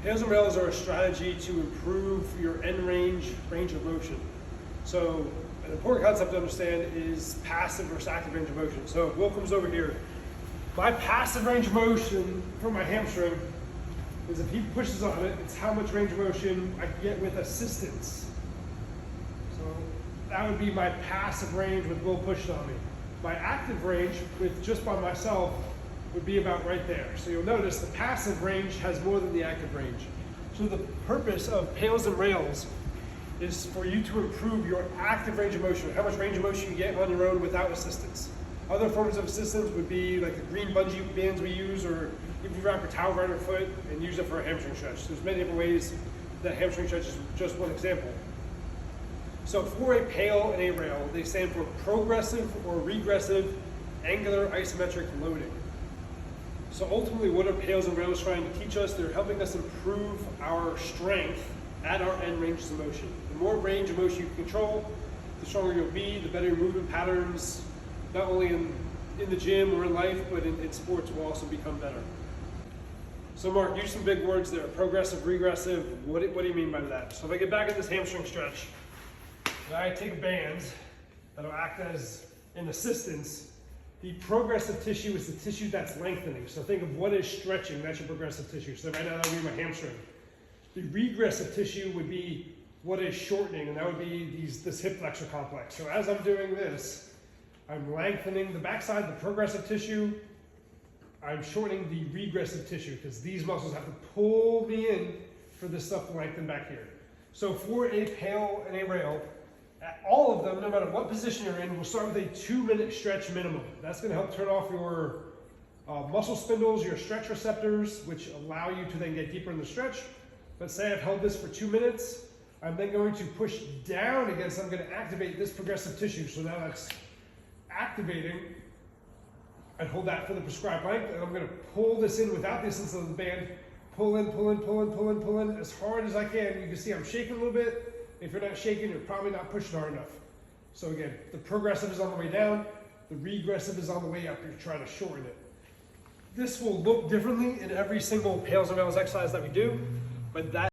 Pails and rails are a strategy to improve your end range of motion. So an important concept to understand is passive versus active range of motion. So if Will comes over here, my passive range of motion for my hamstring is if he pushes on it, it's how much range of motion I can get with assistance. So that would be my passive range with Will pushing on me. My active range with just by myself would be about right there. So you'll notice the passive range has more than the active range. So the purpose of pails and rails is for you to improve your active range of motion, how much range of motion you get on your own without assistance. Other forms of assistance would be like the green bungee bands we use, or if you wrap a towel around your foot and use it for a hamstring stretch. There's many different ways that hamstring stretch is just one example. So for a pail and a rail, they stand for progressive or regressive angular isometric loading. So ultimately, what are pails and rails trying to teach us? They're helping us improve our strength at our end ranges of motion. The more range of motion you can control, the stronger you'll be, the better your movement patterns, not only in the gym or in life, but in sports will also become better. So Mark, use some big words there, progressive, regressive. What do you mean by that? So if I get back in this hamstring stretch, and I take a band that'll act as an assistance. The progressive tissue is the tissue that's lengthening. So think of what is stretching, that's your progressive tissue. So right now that would be my hamstring. The regressive tissue would be what is shortening, and that would be this hip flexor complex. So as I'm doing this, I'm lengthening the backside, the progressive tissue. I'm shortening the regressive tissue because these muscles have to pull me in for this stuff to lengthen back here. So for a pail and a rail, all of them, no matter what position you're in, will start with a 2-minute stretch minimum. That's going to help turn off your muscle spindles, your stretch receptors, which allow you to then get deeper in the stretch. Let's say I've held this for 2 minutes. I'm then going to push down again, so I'm going to activate this progressive tissue. So now that's activating. I'd hold that for the prescribed length, and I'm going to pull this in without the assistance of the band. Pull in, pull in, pull in, pull in, pull in as hard as I can. You can see I'm shaking a little bit. If you're not shaking, you're probably not pushing hard enough. So again, the progressive is on the way down, the regressive is on the way up. You're trying to shorten it. This will look differently in every single pails and rails exercise that we do, but that